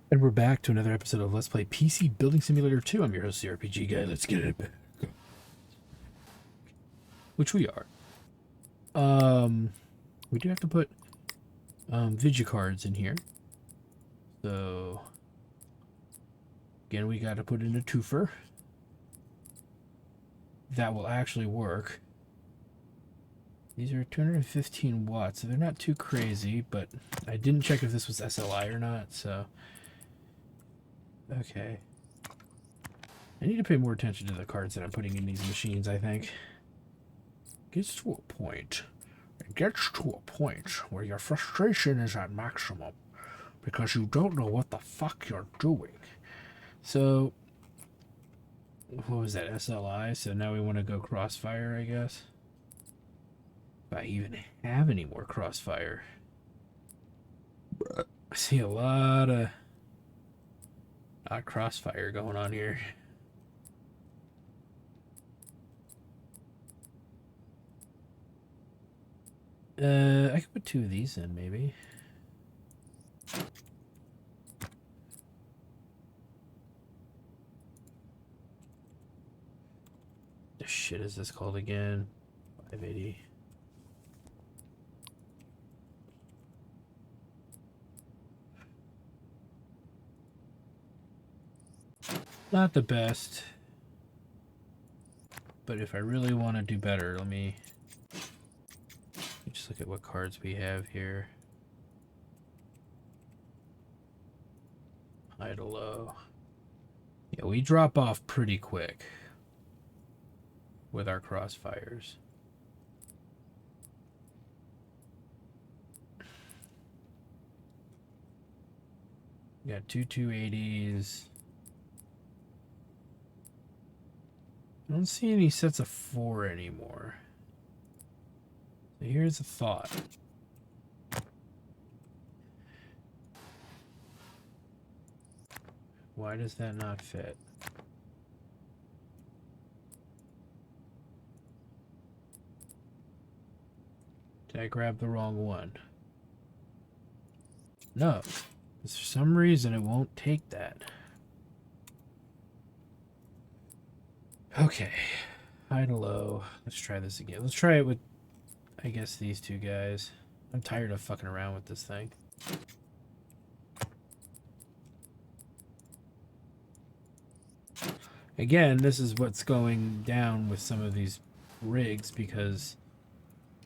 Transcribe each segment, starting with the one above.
And we're back to another episode of Let's Play PC Building Simulator 2. I'm your host, the RPG Guy. Let's get it back. Which we are. We do have to put Vidya cards in here. So, again, we got to put in a twofer. That will actually work. These are 215 watts, so they're not too crazy, but I didn't check if this was SLI or not, so... Okay. I need to pay more attention to the cards that I'm putting in these machines, I think. It gets to a point where your frustration is at maximum because you don't know what the fuck you're doing. So, what was that, SLI? So now we want to go Crossfire, I guess. If I even have any more Crossfire. I see a lot of Crossfire going on here. I could put two of these in, maybe. The shit is this called again? 580. Not the best. But if I really want to do better, let me just look at what cards we have here. High to low. Yeah, we drop off pretty quick with our Crossfires. We got two 280s. I don't see any sets of 4 anymore. So here's a thought. Why does that not fit? Did I grab the wrong one? No. For some reason it won't take that. Okay. High to low. Let's try this again. Let's try it with, I guess, these two guys. I'm tired of fucking around with this thing. Again, this is what's going down with some of these rigs because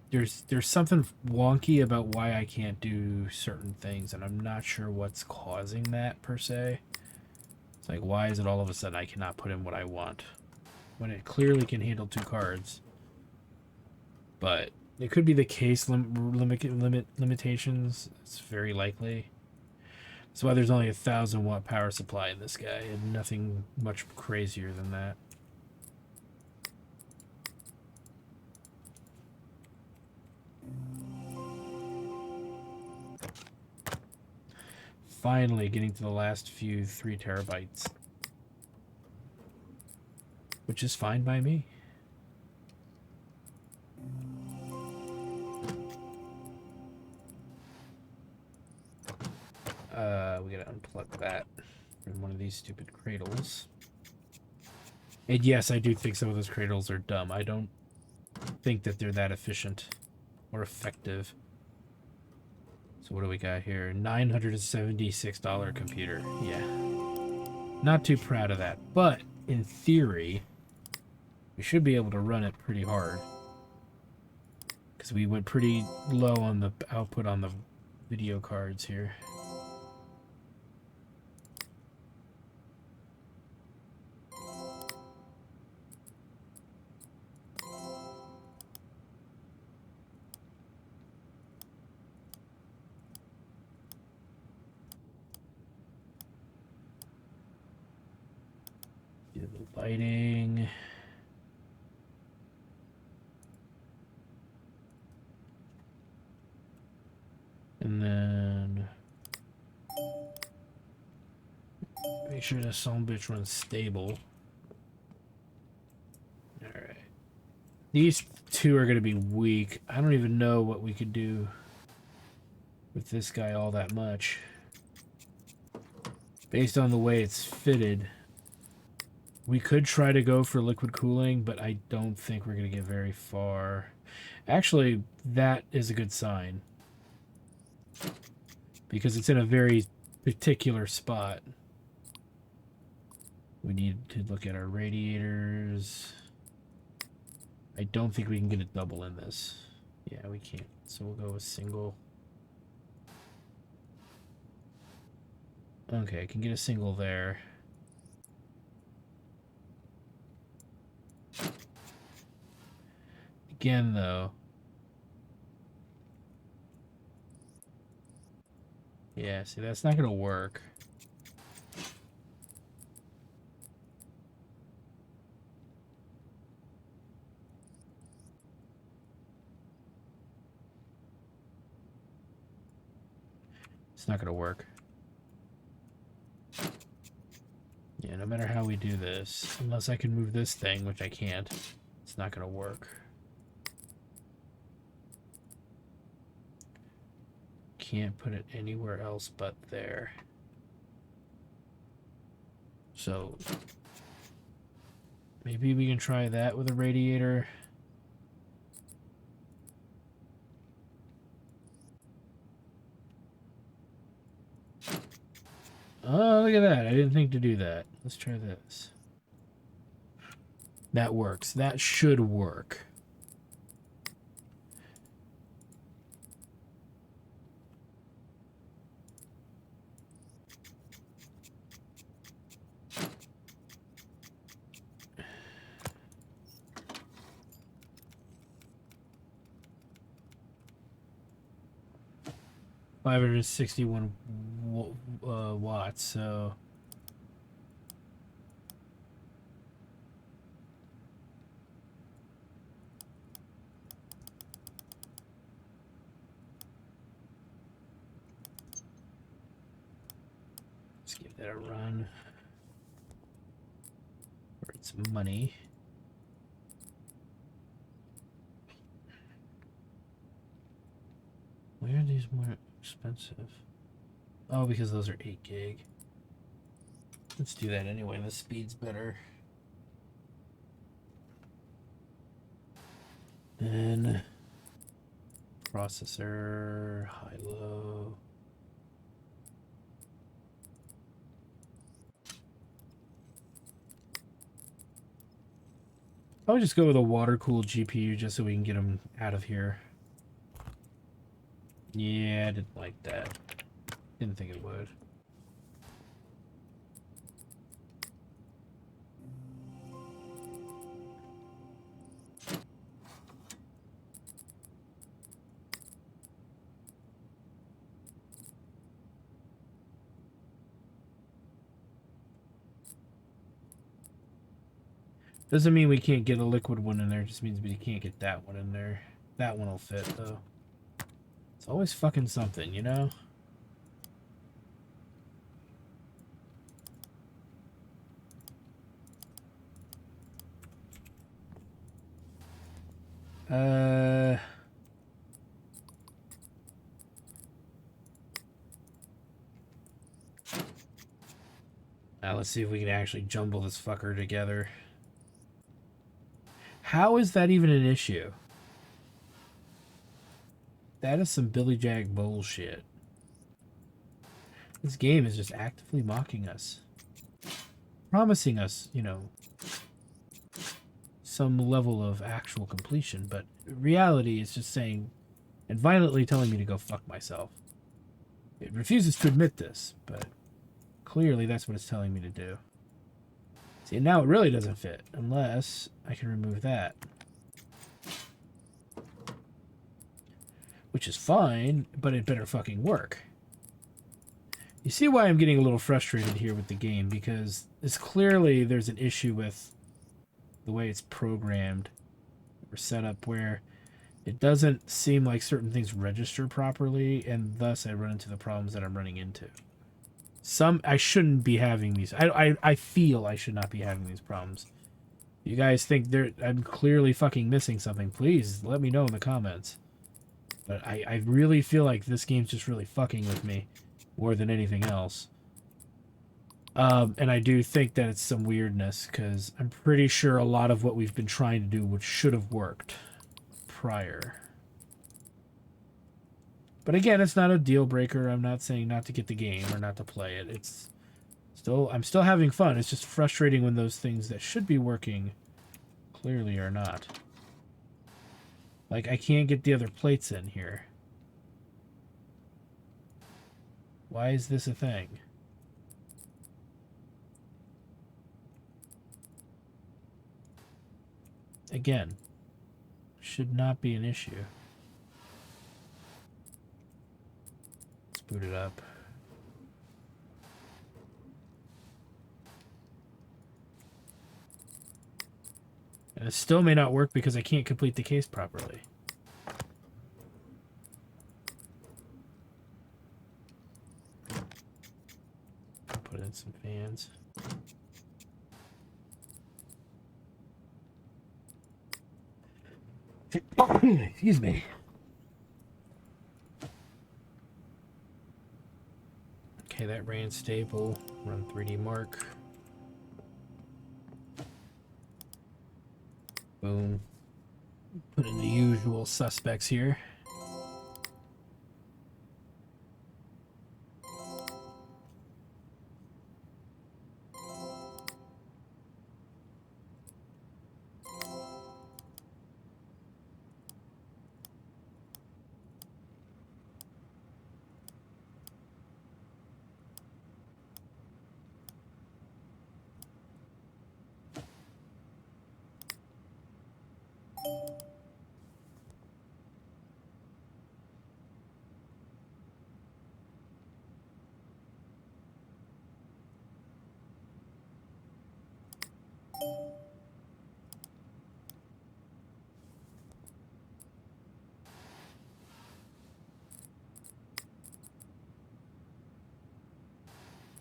there's something wonky about why I can't do certain things, and I'm not sure what's causing that per se. It's like, why is it all of a sudden I cannot put in what I want when it clearly can handle 2 cards? But it could be the case limitations. It's very likely. That's why there's only a 1,000-watt power supply in this guy, and nothing much crazier than that. Finally getting to the last few 3 terabytes. Which is fine by me. We gotta unplug that from one of these stupid cradles. And yes, I do think some of those cradles are dumb. I don't think that they're that efficient or effective. So what do we got here? $976 computer. Yeah. Not too proud of that. But in theory, we should be able to run it pretty hard. Because we went pretty low on the output on the video cards here. Do the lighting. And then make sure that some bitch runs stable. Alright. These 2 are going to be weak. I don't even know what we could do with this guy all that much. Based on the way it's fitted, we could try to go for liquid cooling, but I don't think we're going to get very far. Actually, that is a good sign. Because it's in a very particular spot. We need to look at our radiators. I don't think we can get a double in this. Yeah, we can't. So we'll go with single. Okay, I can get a single there. Again, though. Yeah, see, that's not going to work. It's not going to work. Yeah, no matter how we do this, unless I can move this thing, which I can't, it's not going to work. Can't put it anywhere else but there. So maybe we can try that with a radiator. Oh, look at that. I didn't think to do that. Let's try this. That works. That should work. $561 watts, so let's give that a run for its money. Why are these more expensive? Oh, because those are 8 gig. Let's do that anyway. The speed's better. Then processor, high-low. I'll just go with a water-cooled GPU just so we can get them out of here. Yeah, I didn't like that. Didn't think it would. Doesn't mean we can't get a liquid one in there. It just means we can't get that one in there. That one will fit, though. It's always fucking something, you know? Now let's see if we can actually jumble this fucker together. How is that even an issue? That is some Billy Jack bullshit. This game is just actively mocking us. Promising us, you know, some level of actual completion, but reality is just saying and violently telling me to go fuck myself. It refuses to admit this, but clearly that's what it's telling me to do. See, now it really doesn't fit, unless I can remove that. Which is fine, but it better fucking work. You see why I'm getting a little frustrated here with the game, because it's clearly there's an issue with the way it's programmed or set up where it doesn't seem like certain things register properly, and thus I run into the problems that I'm running into. I shouldn't be having these. I feel I should not be having these problems. You guys think I'm clearly fucking missing something, please let me know in the comments. But I really feel like this game's just really fucking with me more than anything else. And I do think that it's some weirdness because I'm pretty sure a lot of what we've been trying to do, which should have worked prior. But again, it's not a deal breaker. I'm not saying not to get the game or not to play it. I'm still having fun. It's just frustrating when those things that should be working clearly are not. Like, I can't get the other plates in here. Why is this a thing? Again, should not be an issue. Let's boot it up. And it still may not work because I can't complete the case properly. Put in some fans. Excuse me. Okay, that ran stable. Run 3D Mark. Boom. Put in the usual suspects here.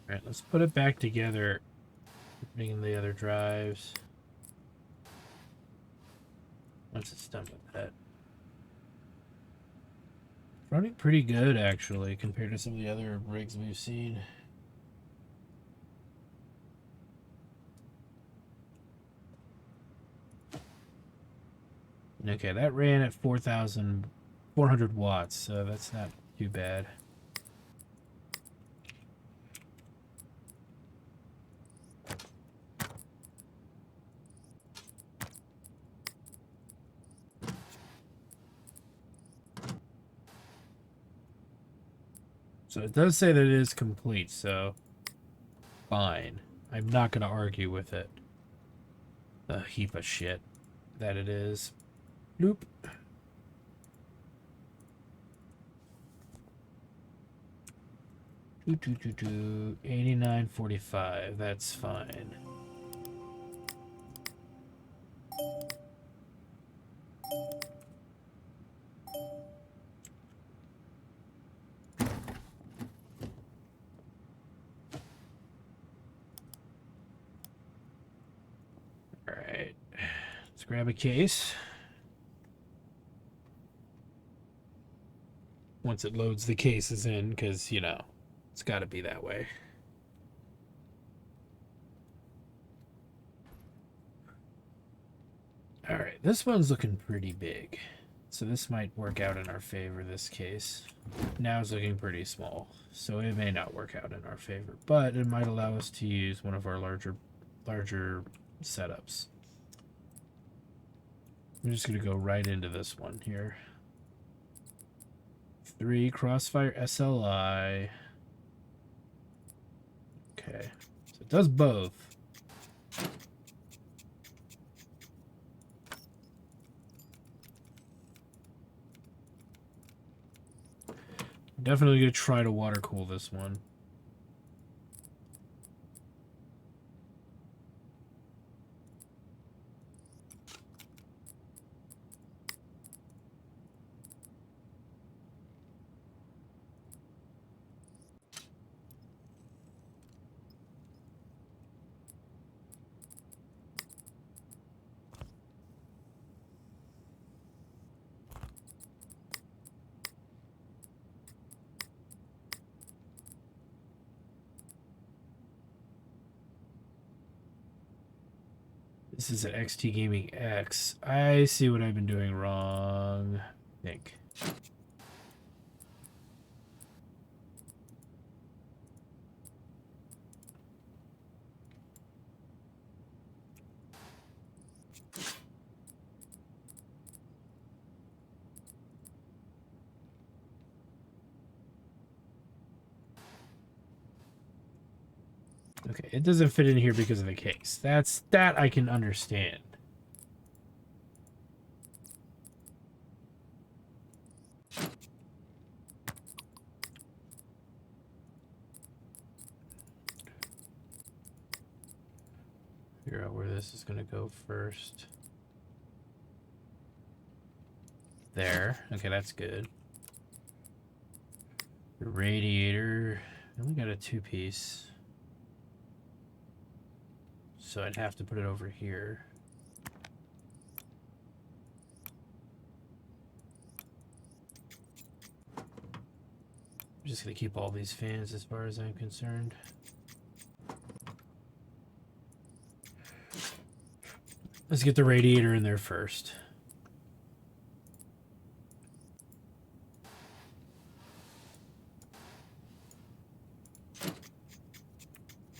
Alright, let's put it back together. Putting in the other drives. Once it's done with that. Running pretty good, actually, compared to some of the other rigs we've seen. Okay, that ran at 4,400 watts, so that's not too bad. So it does say that it is complete, so fine. I'm not going to argue with it. The heap of shit that it is. Nope. Do, do, do, do. 89.45. That's fine. Alright. Let's grab a case. Once it loads the cases in, because, you know, it's got to be that way. Alright, this one's looking pretty big. So this might work out in our favor, this case. Now it's looking pretty small, so it may not work out in our favor. But it might allow us to use one of our larger setups. I'm just going to go right into this one here. 3 Crossfire SLI. Okay, so it does both. Definitely going to try to water cool this one. This is an XT Gaming X. I see what I've been doing wrong. I think. Okay, it doesn't fit in here because of the case. That I can understand. Figure out where this is gonna go first. There. Okay, that's good. The radiator. I only got a 2-piece. So I'd have to put it over here. I'm just gonna keep all these fans as far as I'm concerned. Let's get the radiator in there first.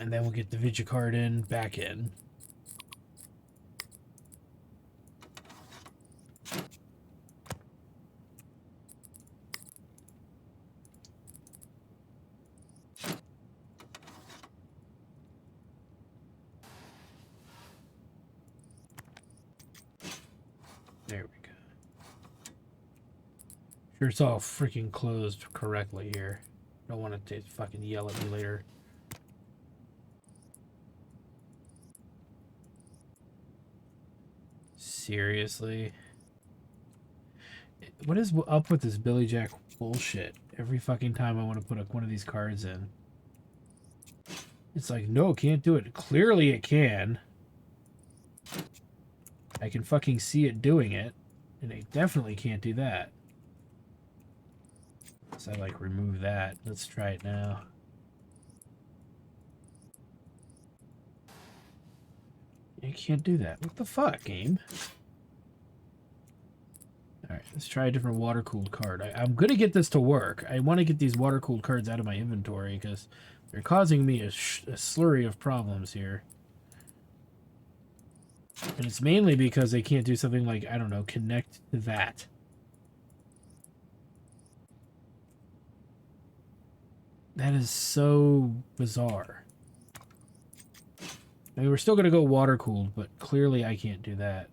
And then we'll get the VigiCard in, back in. There we go. Sure, it's all freaking closed correctly here. Don't want it to fucking yell at me later. Seriously? What is up with this Billy Jack bullshit? Every fucking time I want to put one of these cards in. It's like, no, can't do it. Clearly it can. I can fucking see it doing it. And I definitely can't do that. So I like remove that. Let's try it now. You can't do that. What the fuck, game? Alright, let's try a different water-cooled card. I'm going to get this to work. I want to get these water-cooled cards out of my inventory because they're causing me a slurry of problems here. And it's mainly because they can't do something like, I don't know, connect to that. That is so bizarre. I mean, we're still going to go water-cooled, but clearly I can't do that.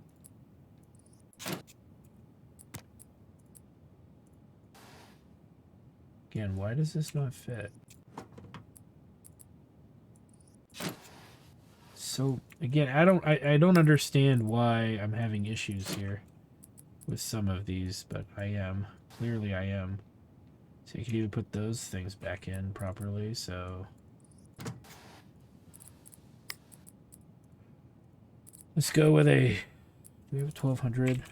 Again, why does this not fit? So, again, I don't understand why I'm having issues here with some of these, but I am. Clearly I am. So you can even put those things back in properly, so... Let's go with a... We have a 1200.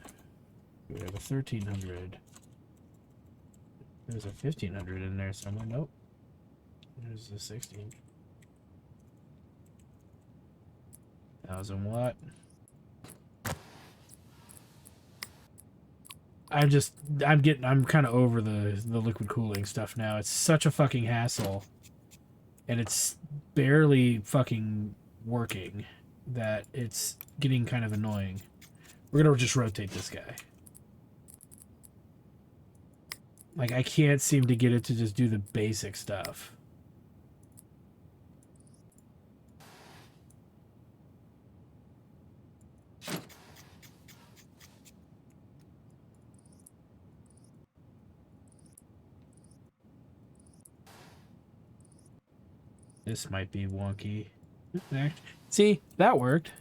We have a 1300. There's a 1500 in there somewhere. Nope. There's a 16. 1000 watt. I'm kind of over the liquid cooling stuff now. It's such a fucking hassle. And it's barely fucking working that it's getting kind of annoying. We're gonna just rotate this guy. Like, I can't seem to get it to just do the basic stuff. This might be wonky. See, that worked.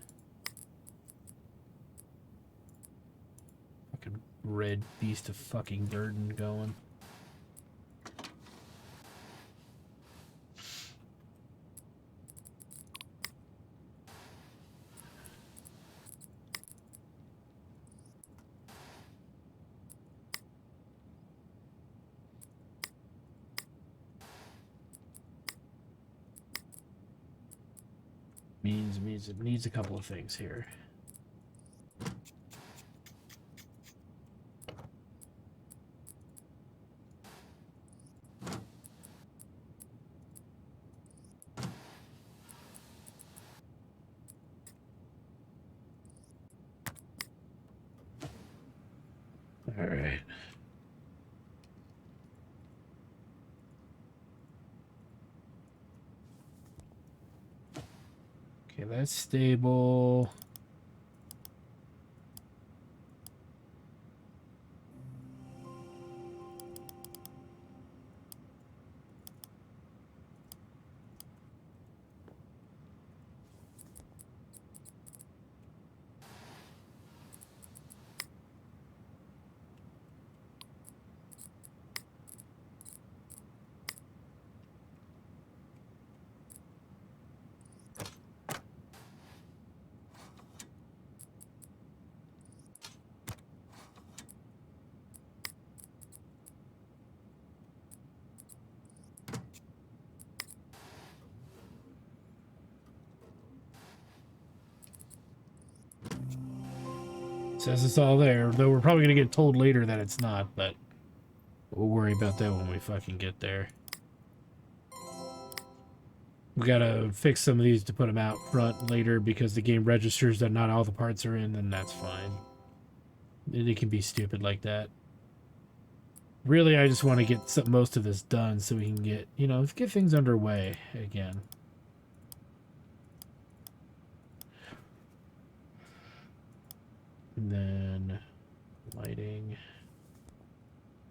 Fucking red beast of fucking burden going. Means it needs a couple of things here. Okay, that's stable. Says it's all there, though we're probably gonna get told later that it's not, but we'll worry about that when we fucking get there. We gotta fix some of these to put them out front later because the game registers that not all the parts are in, then that's fine. It can be stupid like that. Really, I just want to get most of this done so we can get, you know, get things underway again. And then lighting.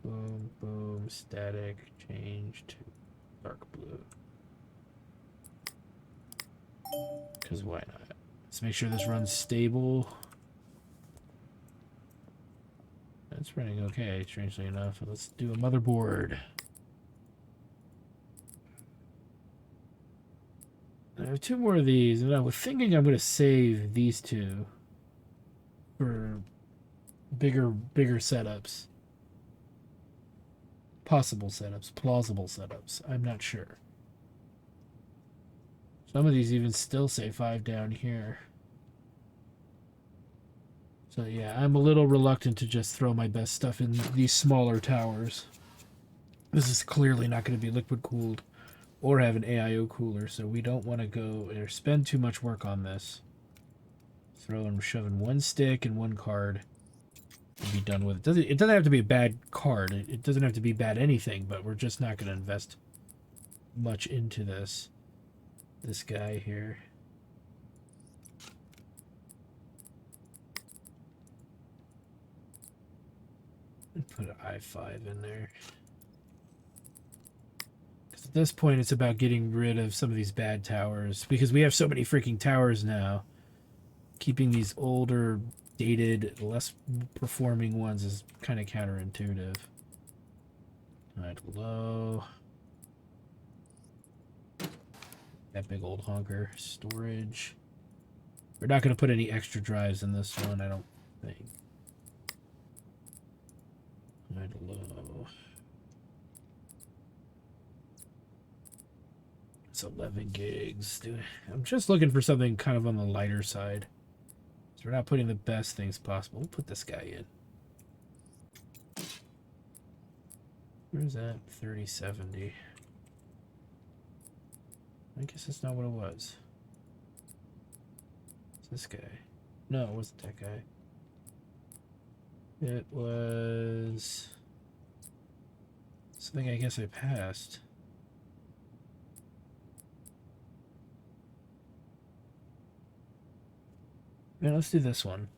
Boom, boom, static, change to dark blue. Because why not? Let's make sure this runs stable. That's running okay, strangely enough. Let's do a motherboard. I have 2 more of these, and I was thinking I'm going to save these 2 for bigger setups. Possible setups, plausible setups. I'm not sure. Some of these even still say 5 down here. So yeah, I'm a little reluctant to just throw my best stuff in these smaller towers. This is clearly not going to be liquid cooled or have an AIO cooler, so we don't want to go or spend too much work on this. Shoving 1 stick and 1 card and be done with it. It doesn't have to be a bad card. It doesn't have to be bad anything, but we're just not going to invest much into this. This guy here. Put an i5 in there. Because at this point, it's about getting rid of some of these bad towers. Because we have so many freaking towers now. Keeping these older, dated, less performing ones is kind of counterintuitive. Alright, low. That big old honker. Storage. We're not going to put any extra drives in this one, I don't think. Alright, low. It's 11 gigs. Dude, I'm just looking for something kind of on the lighter side. So we're not putting the best things possible. We'll put this guy in. Where's that? 3070. I guess that's not what it was. It's this guy. No, it wasn't that guy. It was something I guess I passed. Yeah, let's do this one.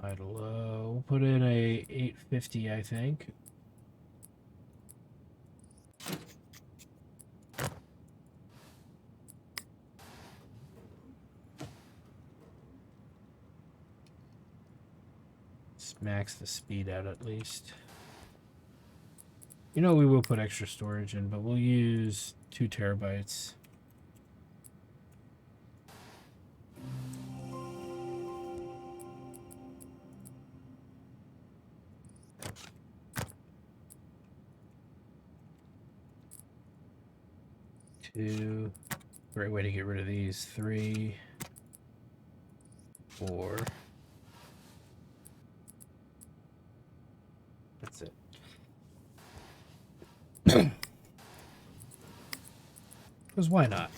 Idle low. We'll put in a 850, I think. Let's max the speed out at least. You know, we will put extra storage in, but we'll use 2 terabytes. Two. Great way to get rid of these. 3, 4. That's it. Because why not?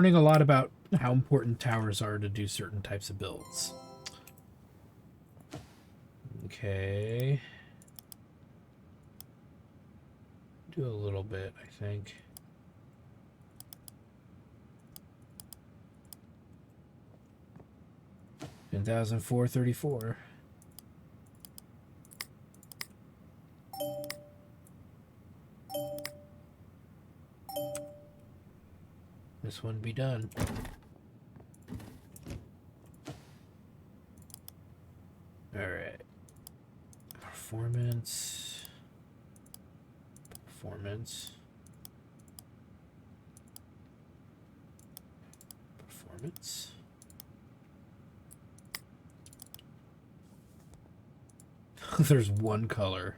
learning a lot about how important towers are to do certain types of builds. Okay. Do a little bit, I think. $10,434. This one be done. All right. Performance. Performance. Performance. There's one color.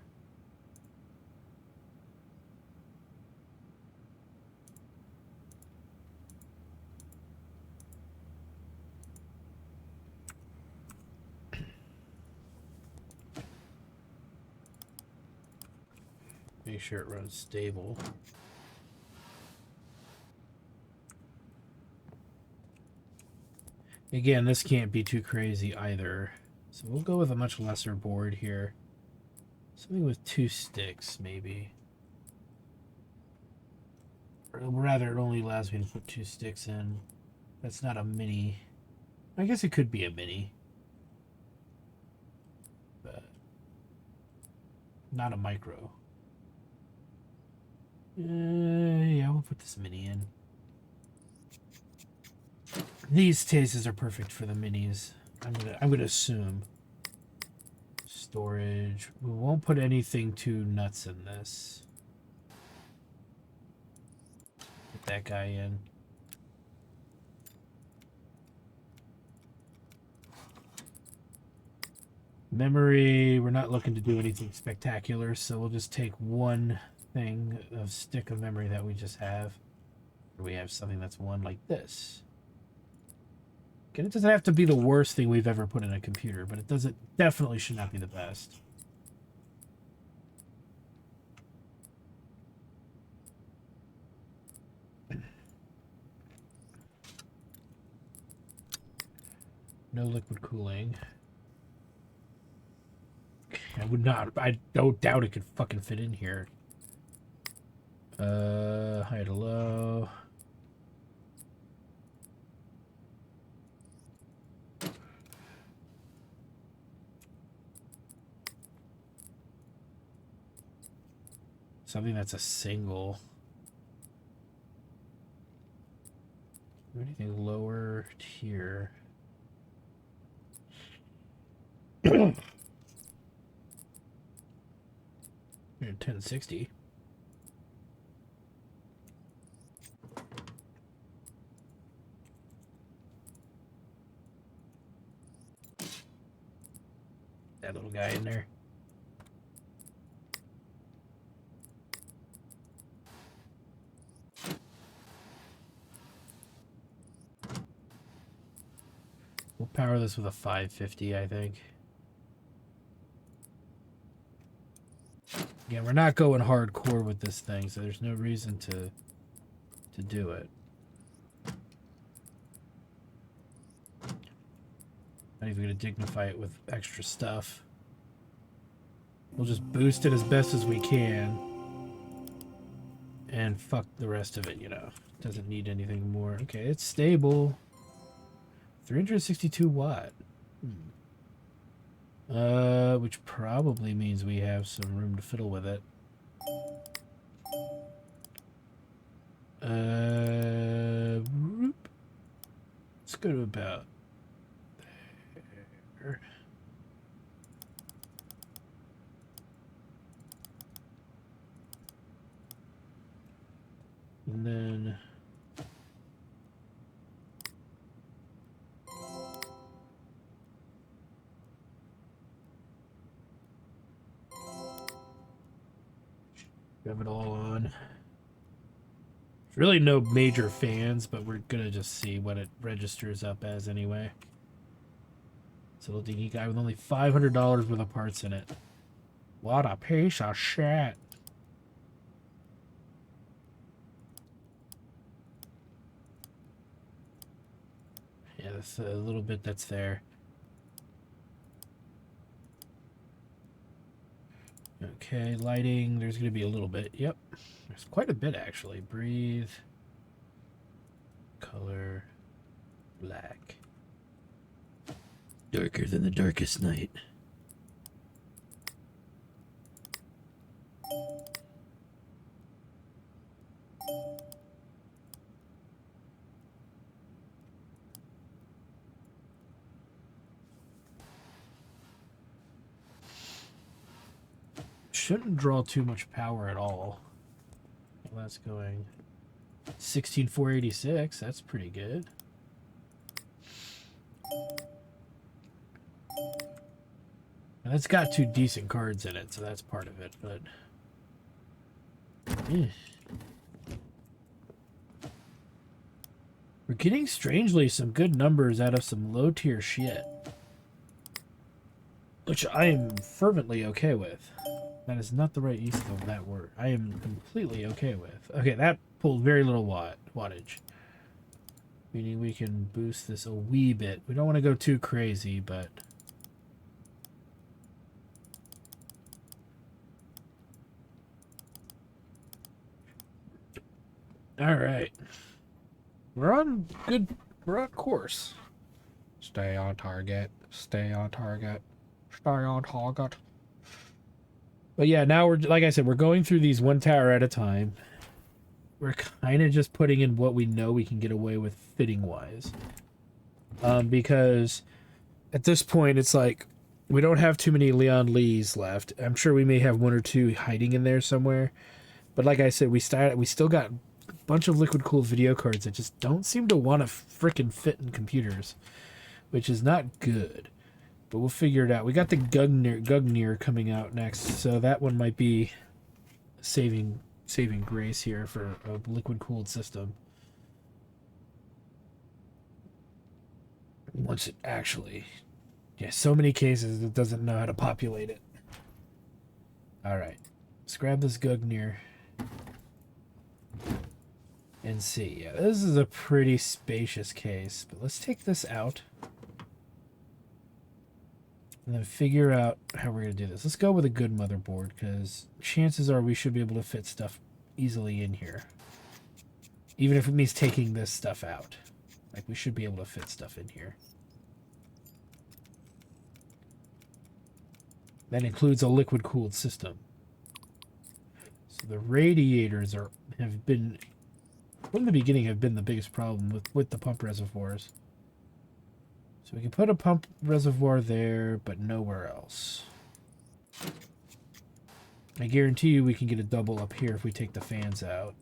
Make sure it runs stable. Again, this can't be too crazy either. So we'll go with a much lesser board here. Something with 2 sticks, maybe. Or rather, it only allows me to put 2 sticks in. That's not a mini. I guess it could be a mini. But not a micro. Yeah, we'll put this mini in. These cases are perfect for the minis. I'm gonna assume. Storage. We won't put anything too nuts in this. Put that guy in. Memory, we're not looking to do anything spectacular, so we'll just take one thing of stick of memory that we just have. We have something that's one like this. And it doesn't have to be the worst thing we've ever put in a computer, but it definitely should not be the best. No liquid cooling. I don't doubt it could fucking fit in here. High to low. Something that's a single. Anything lower tier? 1060. That little guy in there. We'll power this with a 550, I think. Again, we're not going hardcore with this thing, so there's no reason to do it. Not even going to dignify it with extra stuff. We'll just boost it as best as we can. And fuck the rest of it, you know. Doesn't need anything more. Okay, it's stable. 362 watt. Which probably means we have some room to fiddle with it. Let's go to about there. And then have it all on. There's really no major fans, but we're gonna just see what it registers up as anyway. It's a little dinky guy with only $500 worth of parts in it. What a piece of shit. Yeah, that's a little bit that's there. Okay, lighting, there's going to be a little bit. Yep. There's quite a bit, actually. Breathe. Color. Black. Darker than the darkest night. Shouldn't draw too much power at all. Well, that's going 16,486. That's pretty good. And it's got 2 decent cards in it, so that's part of it, but we're getting strangely some good numbers out of some low tier shit, which I am fervently okay with. That is not the right use of that word. I am completely okay with. Okay, that pulled very little wattage. Meaning we can boost this a wee bit. We don't want to go too crazy, but... Alright. We're on course. Stay on target. Stay on target. Stay on target. But yeah, now we're, like I said, we're going through these one tower at a time. We're kind of just putting in what we know we can get away with fitting-wise. Because at this point, it's like, we don't have too many Leon Lees left. I'm sure we may have 1 or 2 hiding in there somewhere. But like I said, we still got a bunch of liquid cooled video cards that just don't seem to want to frickin' fit in computers, which is not good. But we'll figure it out. We got the Gugnir coming out next, so that one might be saving grace here for a liquid cooled system. Once it actually, yeah, so many cases it doesn't know how to populate it. All right, let's grab this Gugnir and see. Yeah, this is a pretty spacious case, but let's take this out. And then figure out how we're going to do this. Let's go with a good motherboard, because chances are we should be able to fit stuff easily in here. Even if it means taking this stuff out. Like, we should be able to fit stuff in here. That includes a liquid-cooled system. So the radiators have been, from the beginning, have been the biggest problem with the pump reservoirs. So we can put a pump reservoir there, but nowhere else. I guarantee you we can get a double up here if we take the fans out.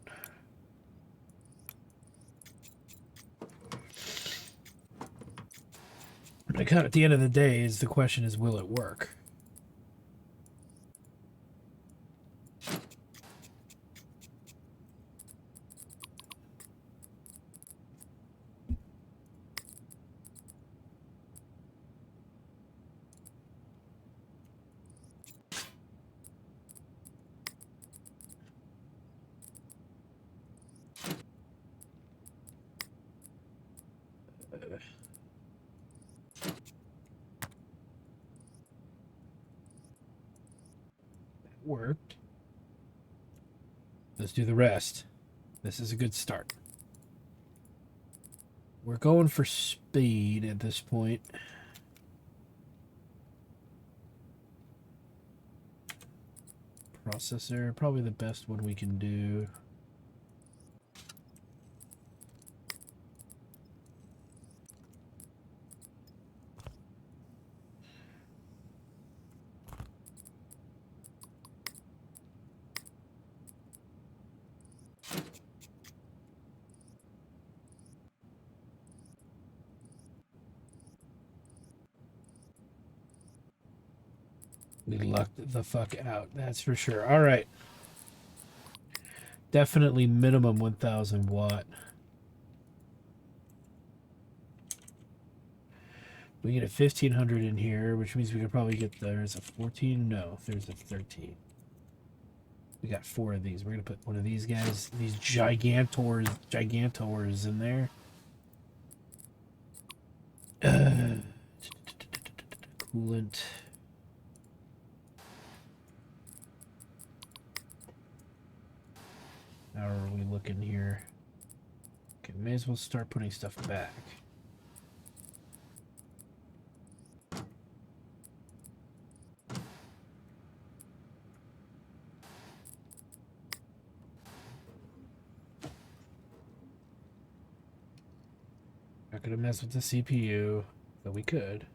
But at the end of the day, the question is, will it work? Worked. Let's do the rest. This is a good start. We're going for speed at this point. Processor, probably the best one we can do. We lucked the fuck out, that's for sure. All right. Definitely minimum 1,000 watt. We get a 1,500 in here, which means we could probably get, there's a 14? No, there's a 13. We got 4 of these. We're going to put one of these guys, these gigantors in there. Coolant. How are we looking here? Okay, may as well start putting stuff back. Not gonna mess with the CPU, but we could.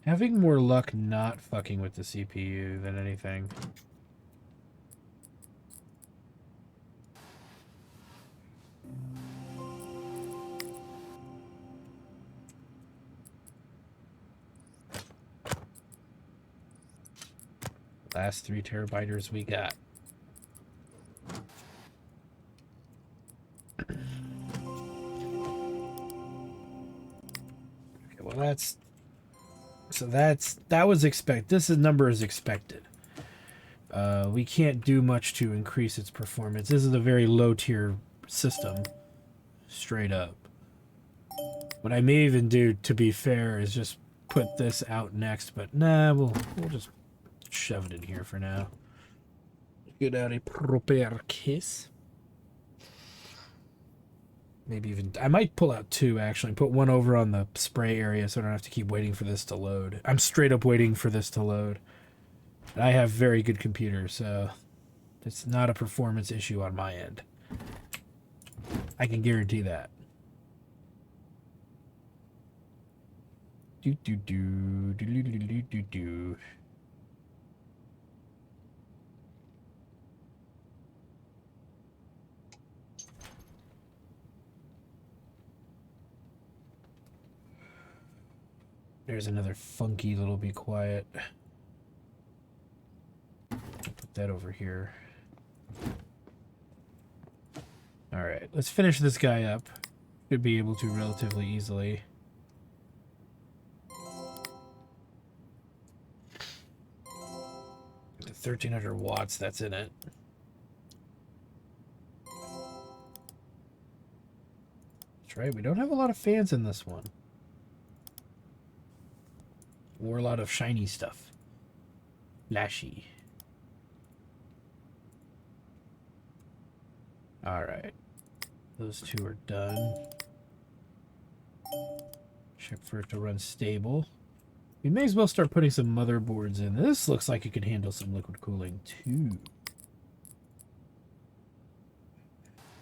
Having more luck not fucking with the CPU than anything. Last 3 terabyters we got. Okay, well that was expected. This number is expected. We can't do much to increase its performance. This is a very low tier system, straight up. What I may even do, to be fair, is just put this out next. But nah, we'll just shove it in here for now. Get out a proper case. Maybe even I might pull out 2 actually. Put one over on the spray area so I don't have to keep waiting for this to load. I'm straight up waiting for this to load. And I have very good computers, so it's not a performance issue on my end. I can guarantee that. Do. There's another funky little be quiet. Put that over here. Alright, let's finish this guy up. Should be able to relatively easily. The 1300 watts that's in it. That's right, we don't have a lot of fans in this one. Or a lot of shiny stuff. Flashy. Alright. Those 2 are done. Check for it to run stable. We may as well start putting some motherboards in. This looks like it could handle some liquid cooling too.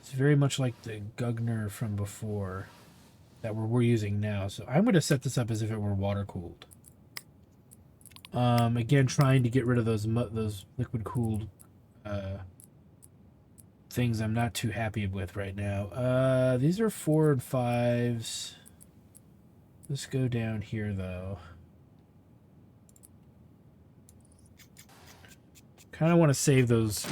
It's very much like the Gugner from before that we're using now. So I'm going to set this up as if it were water cooled. Again, trying to get rid of those liquid cooled things I'm not too happy with right now. These are 4 and 5s. Let's go down here though. Kind of want to save those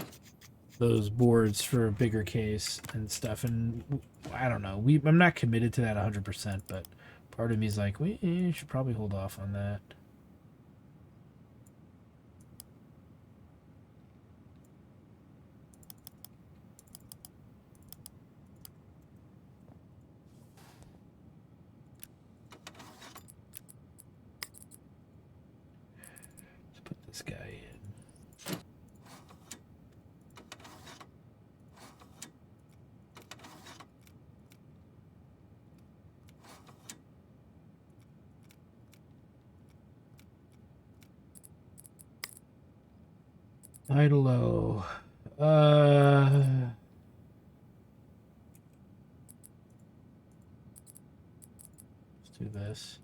boards for a bigger case and stuff, and I don't know. I'm not committed to that 100%, but part of me is like, we should probably hold off on that. This guy in. High to low. Let's do this.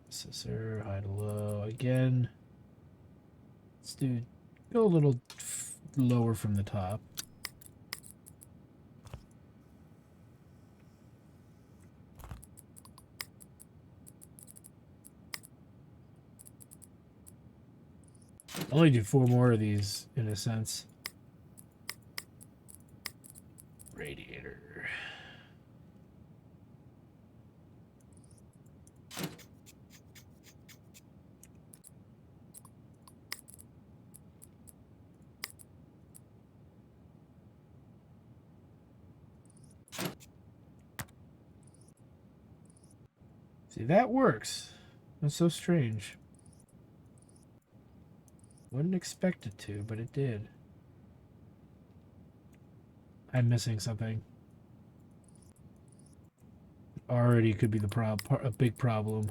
Processor, high to low again. Let's go a little lower from the top. I'll only do 4 more of these in a sense. Radiator. See, that works. That's so strange. Wouldn't expect it to, but it did. I'm missing something. Already could be a big problem.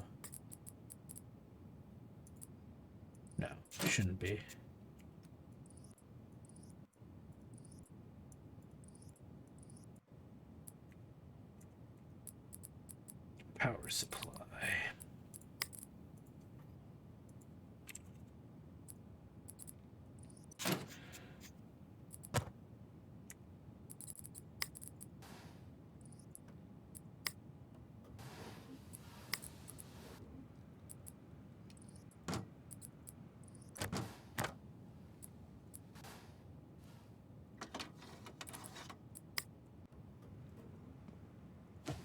No, it shouldn't be. Power supply.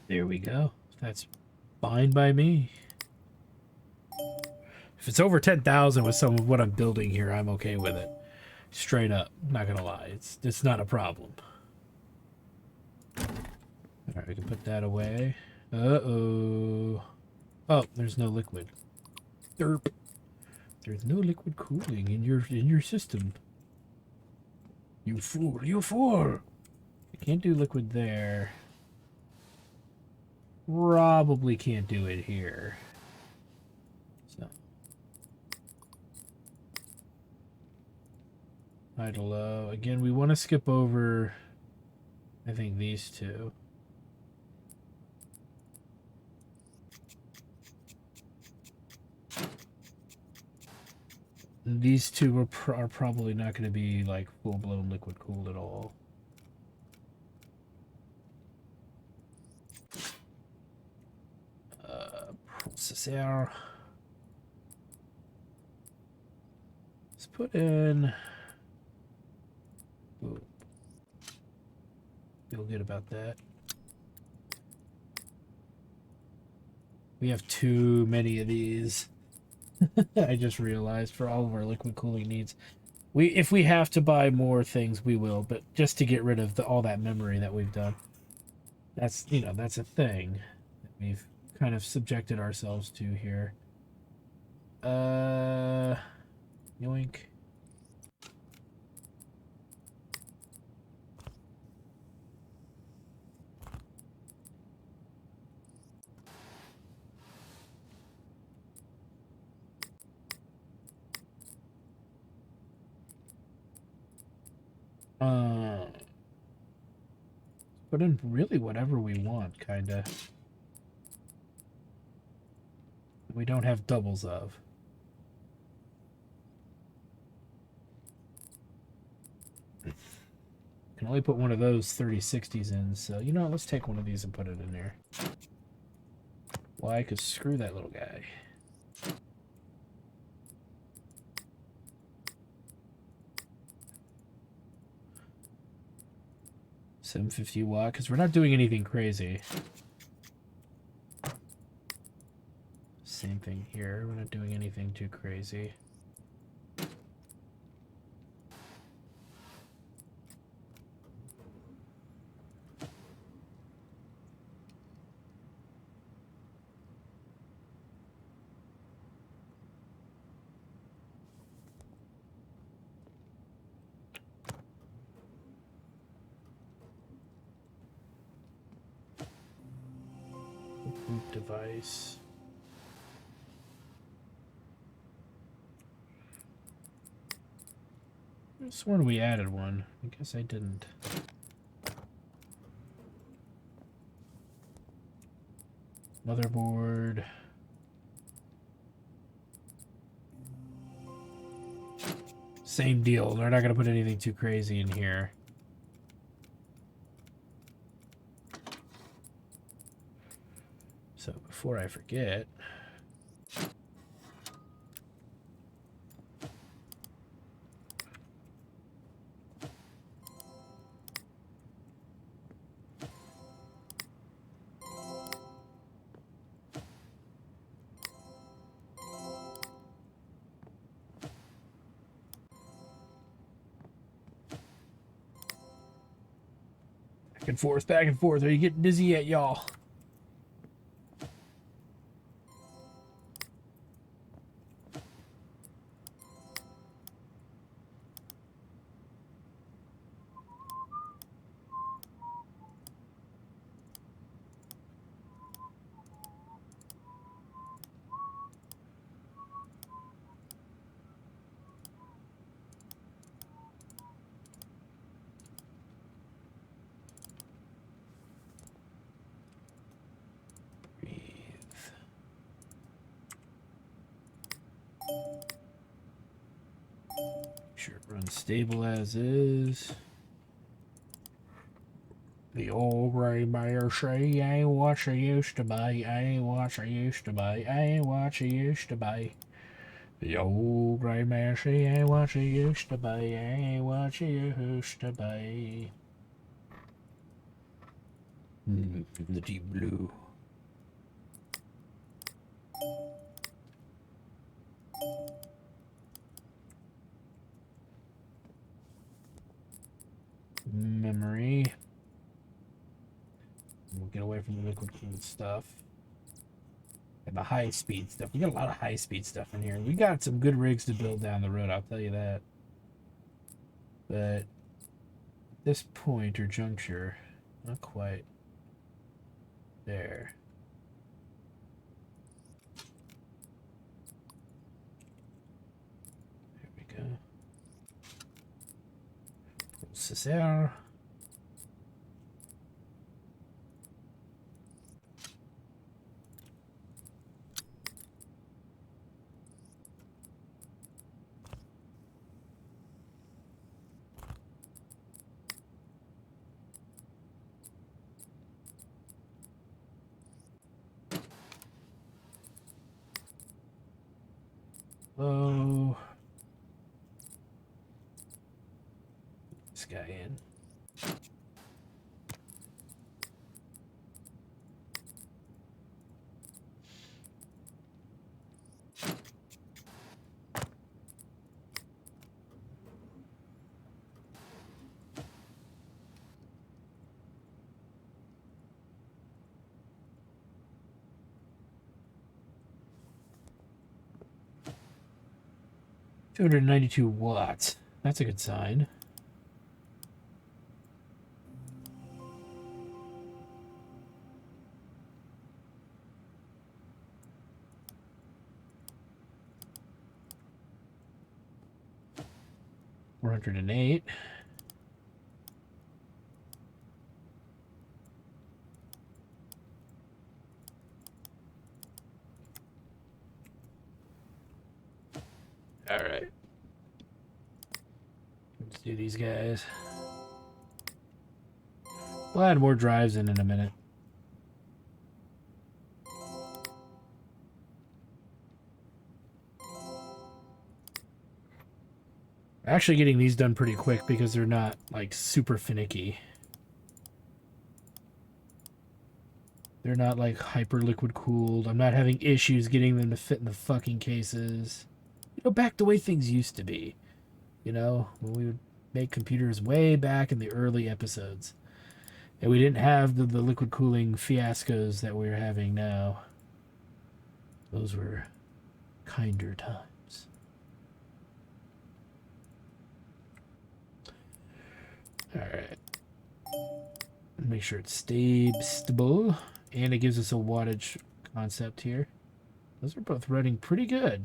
There we go. That's fine by me. If it's over 10,000 with some of what I'm building here, I'm okay with it. Straight up, not gonna lie, it's not a problem. All right, we can put that away. Uh-oh. Oh, there's no liquid. Derp. There's no liquid cooling in your system. You fool! You fool! I can't do liquid there. Probably can't do it here. So idle low. Again, we want to skip over, I think, these two. These two are probably not going to be like full-blown liquid cooled at all. Processor. Let's put in. Ooh. Feel good about that. We have too many of these. I just realized for all of our liquid cooling needs. If we have to buy more things, we will, but just to get rid of all that memory that we've done. That's, that's a thing that we've kind of subjected ourselves to here. Yoink. Put in really whatever we want, kinda. We don't have doubles of. Can only put one of those 3060s in, so let's take one of these and put it in there. Why? Because screw that little guy. $750 because we're not doing anything crazy. Same thing here. We're not doing anything too crazy. Boot device. I sworn we added one. I guess I didn't. Motherboard. Same deal. They're not going to put anything too crazy in here. So before I forget, back and forth, back and forth. Are you getting dizzy yet, y'all? sure it runs stable as is. The old gray mare she ain't what she used to be, ain't what she used to be, ain't what she used to be. The old gray mare she ain't what she used to be, ain't what she used to be. The deep blue. Memory. We'll get away from the liquid cooled stuff. And the high speed stuff. We got a lot of high speed stuff in here. We got some good rigs to build down the road, I'll tell you that. But at this point or juncture, not quite there. There we go. Processor. Oh, this guy in. $292 watts. That's a good sign. $408. All right. Let's do these guys. We'll add more drives in a minute. Actually getting these done pretty quick because they're not like super finicky. They're not like hyper liquid cooled. I'm not having issues getting them to fit in the fucking cases. You know, back the way things used to be. You know, when we would make computers way back in the early episodes. And we didn't have the liquid cooling fiascos that we're having now. Those were kinder times. Alright. Make sure it's stable. And it gives us a wattage concept here. Those are both running pretty good.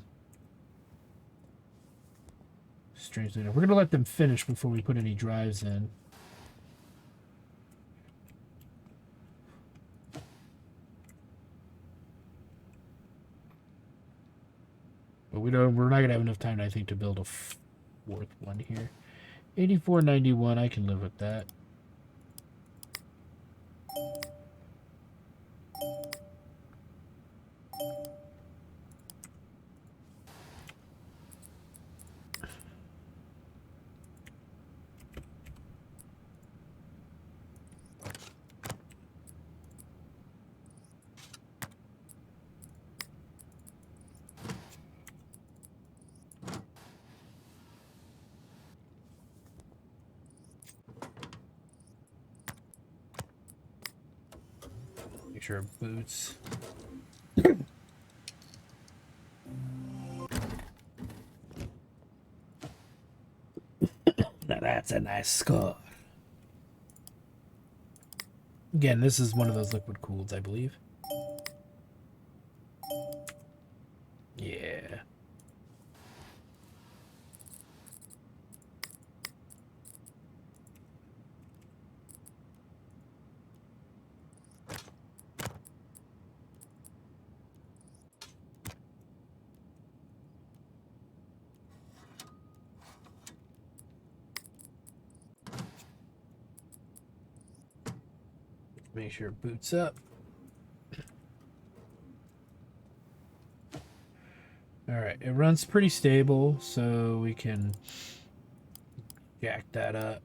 Strangely enough. We're going to let them finish before we put any drives in. But we're not going to have enough time, I think, to build a fourth one here. 8491, I can live with that. Make sure it boots. Now that's a nice score. Again, this is one of those liquid cooleds, I believe. Yeah. Make sure it boots up. Alright, it runs pretty stable, so we can jack that up.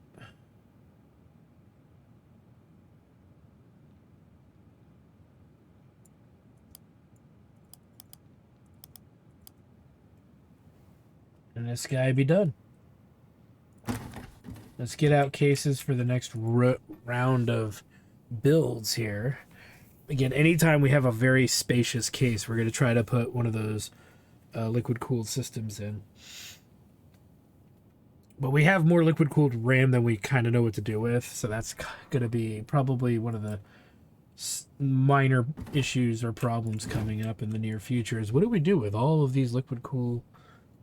And this guy be done. Let's get out cases for the next round of builds here. Again, anytime we have a very spacious case, we're going to try to put one of those liquid-cooled systems in. But we have more liquid-cooled RAM than we kind of know what to do with, so that's going to be probably one of the minor issues or problems coming up in the near future is what do we do with all of these liquid-cooled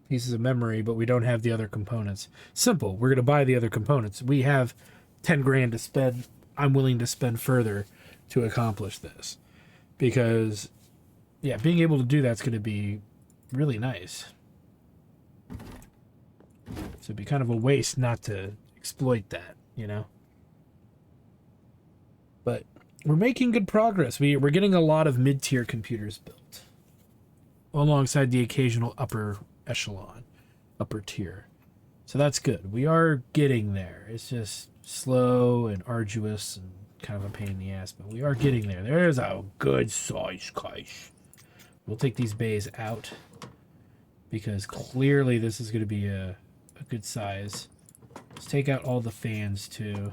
pieces of memory, but we don't have the other components? Simple. We're going to buy the other components. We have 10 grand to spend. I'm willing to spend further to accomplish this. Because, yeah, being able to do that's going to be really nice. So it'd be kind of a waste not to exploit that, you know? But we're making good progress. We're getting a lot of mid-tier computers built. Alongside the occasional upper echelon, upper tier. So that's good. We are getting there. It's just slow and arduous and kind of a pain in the ass, but we are getting there. There's a good size case. We'll take these bays out because clearly this is going to be a good size. Let's take out all the fans too,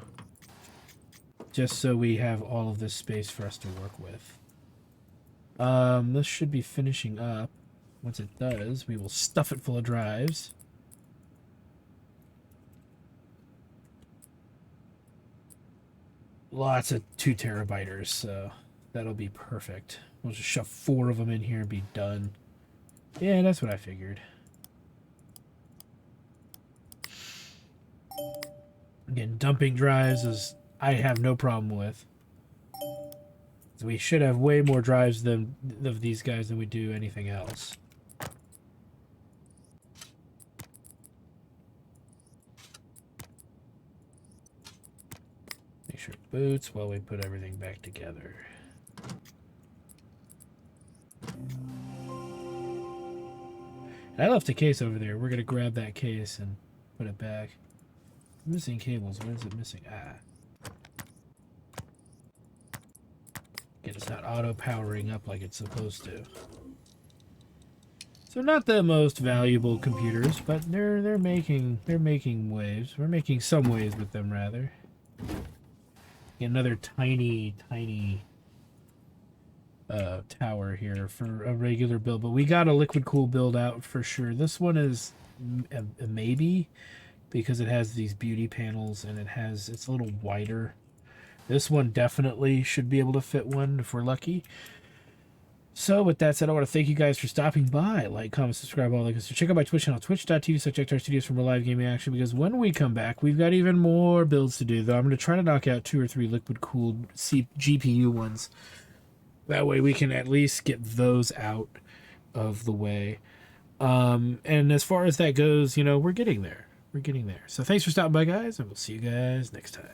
just so we have all of this space for us to work with. This should be finishing up. Once it does, we will stuff it full of drives. Lots of 2 terabyters, so that'll be perfect. We'll just shove 4 of them in here and be done. Yeah, that's what I figured. Again, dumping drives is I have no problem with. So we should have way more drives of these guys than we do anything else. Make sure it boots while we put everything back together. And I left a case over there. We're going to grab that case and put it back. Missing cables. Where is it missing? Again, it's not auto-powering up like it's supposed to. So not the most valuable computers, but they're making waves. We're making some waves with them, rather. Another tiny tower here for a regular build, but we got a liquid cool build out for sure. This one is a maybe because it has these beauty panels and it's a little wider. This one definitely should be able to fit one if we're lucky. So with that said, I want to thank you guys for stopping by. Like, comment, subscribe, all that good stuff. Check out my Twitch channel, twitch.tv/JectarStudios for more live gaming action, because when we come back, we've got even more builds to do, though. I'm going to try to knock out 2 or 3 liquid-cooled GPU ones. That way we can at least get those out of the way. And as far as that goes, you know, we're getting there. We're getting there. So thanks for stopping by, guys, and we'll see you guys next time.